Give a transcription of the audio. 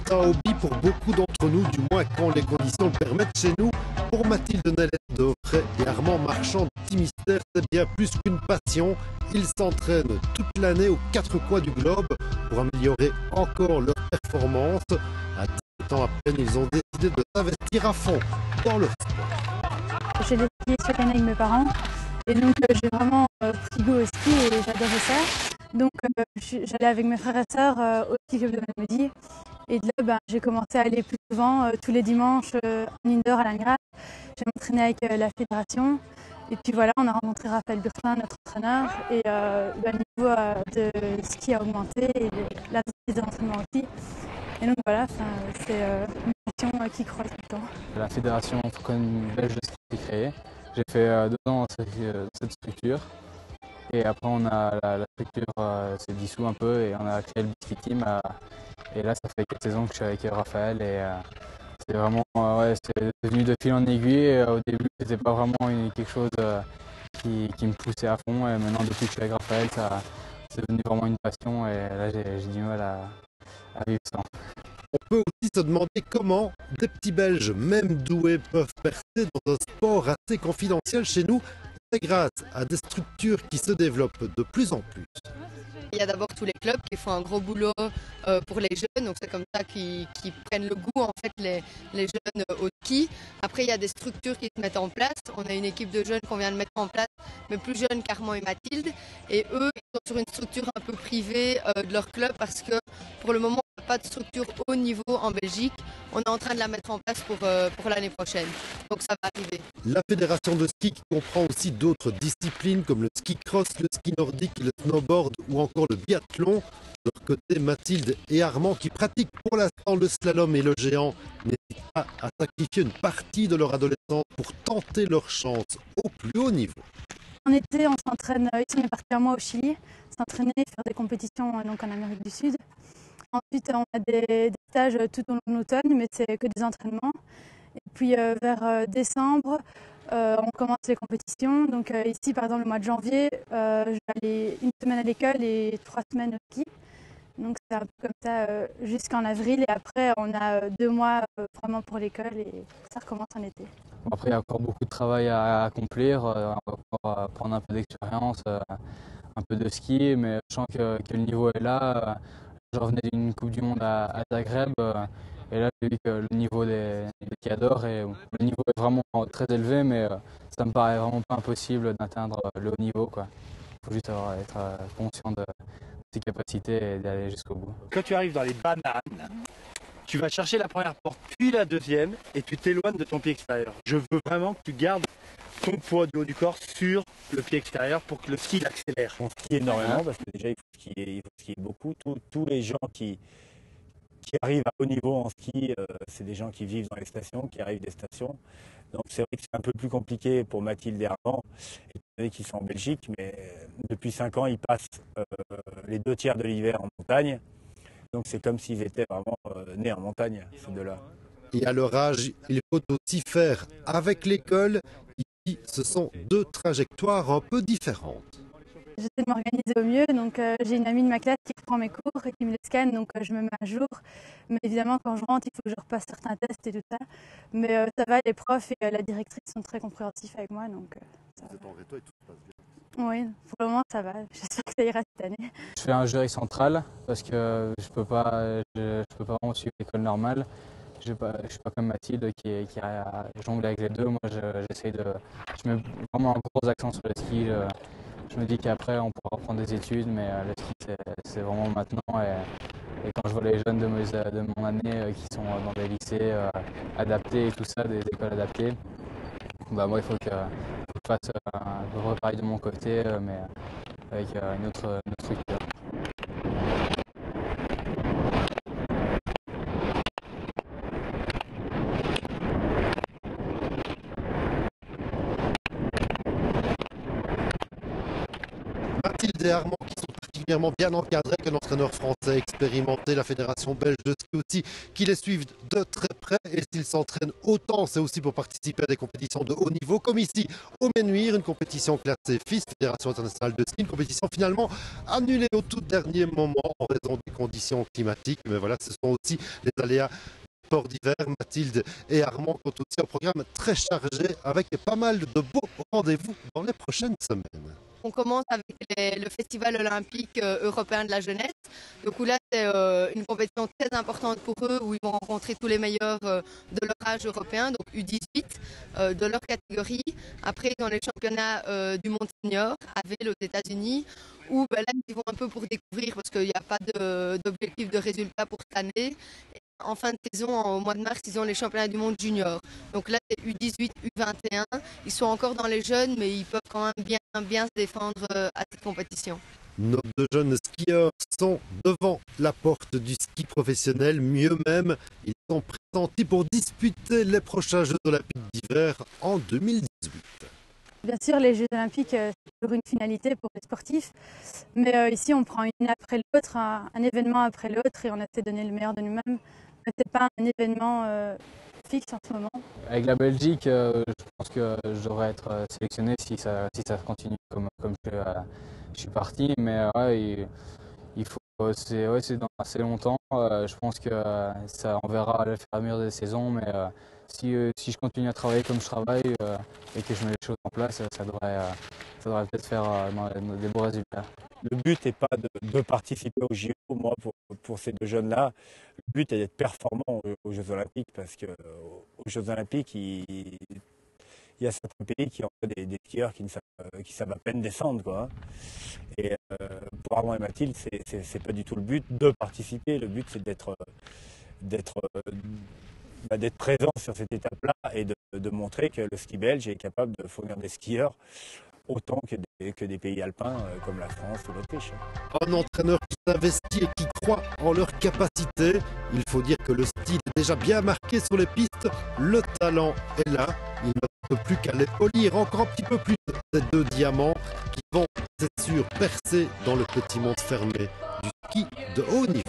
C'est un hobby pour beaucoup d'entre nous, du moins quand les conditions le permettent chez nous. Pour Mathilde Nellette d'Auvray et Armand Marchand de Timistère, c'est bien plus qu'une passion. Ils s'entraînent toute l'année aux quatre coins du globe pour améliorer encore leur performance. À 17 ans à peine, ils ont décidé de s'investir à fond dans le sport. J'ai des skis chaque année avec mes parents et donc j'ai vraiment pris goût au ski et j'adorais ça. Donc j'allais avec mes frères et sœurs au ski club de Malmedy et de là j'ai commencé à aller plus souvent tous les dimanches en indoor à Langrad. J'ai m'entraîné avec la fédération et puis voilà, on a rencontré Raphaël Burtin, notre entraîneur, et le niveau de ski a augmenté et la vitesse d'entraînement aussi. Et donc voilà, c'est une passion qui croît tout le temps. La fédération francophone belge de ski est créée. J'ai fait 2 ans dans cette structure. Et après, la structure s'est dissoute un peu et on a créé le Ski Team. Et là, ça fait 4 saisons que je suis avec Raphaël. Et c'est vraiment, c'est devenu de fil en aiguille. Et, au début, c'était pas vraiment quelque chose qui me poussait à fond. Et maintenant, depuis que je suis avec Raphaël, c'est devenu vraiment une passion. Et là, j'ai du mal à vivre sans. On peut aussi se demander comment des petits Belges, même doués, peuvent percer dans un sport assez confidentiel chez nous. C'est grâce à des structures qui se développent de plus en plus. Il y a d'abord tous les clubs qui font un gros boulot pour les jeunes, donc c'est comme ça qu'ils prennent le goût en fait les jeunes au ski. Après il y a des structures qui se mettent en place. On a une équipe de jeunes qu'on vient de mettre en place, mais plus jeunes qu'Armand et Mathilde. Et eux, ils sont sur une structure un peu privée de leur club parce que pour le moment on n'a pas de structure haut niveau en Belgique. On est en train de la mettre en place pour l'année prochaine. Donc ça va arriver. La fédération de ski qui comprend aussi d'autres disciplines comme le ski cross, le ski nordique, le snowboard ou encore le biathlon. De leur côté, Mathilde et Armand qui pratiquent pour l'instant le slalom et le géant n'hésitent pas à sacrifier une partie de leur adolescence pour tenter leur chance au plus haut niveau. En été, on s'entraîne, ici on est parti un mois au Chili, s'entraîner, faire des compétitions donc en Amérique du Sud. Ensuite, on a des stages tout au long de l'automne, mais c'est que des entraînements. Et puis vers décembre, on commence les compétitions. Donc ici, par exemple, le mois de janvier, je vais aller 1 semaine à l'école et 3 semaines au ski. Donc c'est un peu comme ça jusqu'en avril. Et après, on a 2 mois vraiment pour l'école et ça recommence en été. Après, il y a encore beaucoup de travail à accomplir. On va encore prendre un peu d'expérience, un peu de ski, mais je sens que le niveau est là. Je revenais d'une Coupe du Monde à Zagreb. Et là, j'ai vu que le niveau des skiadors, et le niveau est vraiment très élevé, mais ça me paraît vraiment pas impossible d'atteindre le haut niveau. Il faut juste être conscient de ses capacités et d'aller jusqu'au bout. Quand tu arrives dans les bananes, tu vas chercher la première porte, puis la deuxième, et tu t'éloignes de ton pied extérieur. Je veux vraiment que tu gardes ton poids du haut du corps sur le pied extérieur pour que le ski accélère. On skie énormément parce que déjà il faut skier beaucoup. Tous les gens qui arrivent à haut niveau en ski, c'est des gens qui vivent dans les stations, qui arrivent des stations. Donc c'est vrai que c'est un peu plus compliqué pour Mathilde et Armand, étant donné qu'ils sont en Belgique, mais depuis 5 ans, ils passent les 2 tiers de l'hiver en montagne. Donc c'est comme s'ils étaient vraiment nés en montagne, ces deux-là. Et à leur âge, il faut aussi faire avec l'école. Ici, ce sont 2 trajectoires un peu différentes. J'essaie de m'organiser au mieux, donc j'ai une amie de ma classe qui prend mes cours et qui me les scanne, donc je me mets à jour. Mais évidemment, quand je rentre, il faut que je repasse certains tests et tout ça. Mais ça va, les profs et la directrice sont très compréhensifs avec moi, donc ça va. Oui, pour le moment ça va. J'espère que ça ira cette année. Je fais un jury central parce que je peux pas vraiment suivre l'école normale. Je suis pas comme Mathilde qui a jonglé avec les deux. Moi, je mets vraiment un gros accent sur le ski. Je me dis qu'après, on pourra reprendre des études, mais le ski, c'est vraiment maintenant. Et quand je vois les jeunes de mon année qui sont dans des lycées adaptés et tout ça, des écoles adaptées, moi, il faut que je fasse un peu pareil de mon côté, mais avec une autre structure. Mathilde et Armand qui sont partis particulièrement bien encadrés, qu'un entraîneur français expérimenté, la Fédération belge de ski aussi, qui les suivent de très près. Et s'ils s'entraînent autant, c'est aussi pour participer à des compétitions de haut niveau, comme ici au Menuire, une compétition classée FIS, Fédération internationale de ski, une compétition finalement annulée au tout dernier moment en raison des conditions climatiques. Mais voilà, ce sont aussi les aléas sport d'hiver. Mathilde et Armand ont aussi un programme très chargé avec pas mal de beaux rendez-vous dans les prochaines semaines. On commence avec le Festival olympique européen de la jeunesse. Donc là, c'est une compétition très importante pour eux où ils vont rencontrer tous les meilleurs de leur âge européen, donc U18, de leur catégorie. Après, ils ont les championnats du monde senior à Vail aux États-Unis où là, ils vont un peu pour découvrir parce qu'il n'y a pas d'objectif de résultat pour cette année. En fin de saison, au mois de mars, ils ont les championnats du monde junior. Donc là, c'est U18, U21. Ils sont encore dans les jeunes, mais ils peuvent quand même bien se défendre à cette compétition. Nos deux jeunes skieurs sont devant la porte du ski professionnel. Mieux même, ils sont pressentis pour disputer les prochains Jeux olympiques d'hiver en 2018. Bien sûr, les Jeux olympiques, c'est toujours une finalité pour les sportifs. Mais ici, on prend une après l'autre, un événement après l'autre, et on essaie de donner le meilleur de nous-mêmes. Ce n'est pas un événement fixe en ce moment. Avec la Belgique, je pense que je devrais être sélectionné si ça continue comme je suis parti. Mais il faut, c'est dans assez longtemps. Je pense que on verra le fur et à mesure des saisons. Mais si je continue à travailler comme je travaille et que je mets les choses en place, ça devrait peut-être faire des beaux résultats. Le but n'est pas de participer aux JO, moi, pour ces deux jeunes-là. Le but est d'être performant aux Jeux Olympiques, parce qu'aux Jeux Olympiques, il y a certains pays qui ont des skieurs qui savent à peine descendre, quoi. Et pour Armand et Mathilde, c'est pas du tout le but de participer. Le but, c'est d'être présent sur cette étape-là et de montrer que le ski belge est capable de fournir des skieurs autant que des pays alpins comme la France ou l'Autriche. Un entraîneur qui s'investit et qui croit en leur capacité. Il faut dire que le style est déjà bien marqué sur les pistes. Le talent est là. Il ne reste plus qu'à les polir encore un petit peu plus, ces deux diamants qui vont, c'est sûr, percer dans le petit monde fermé du ski de haut niveau.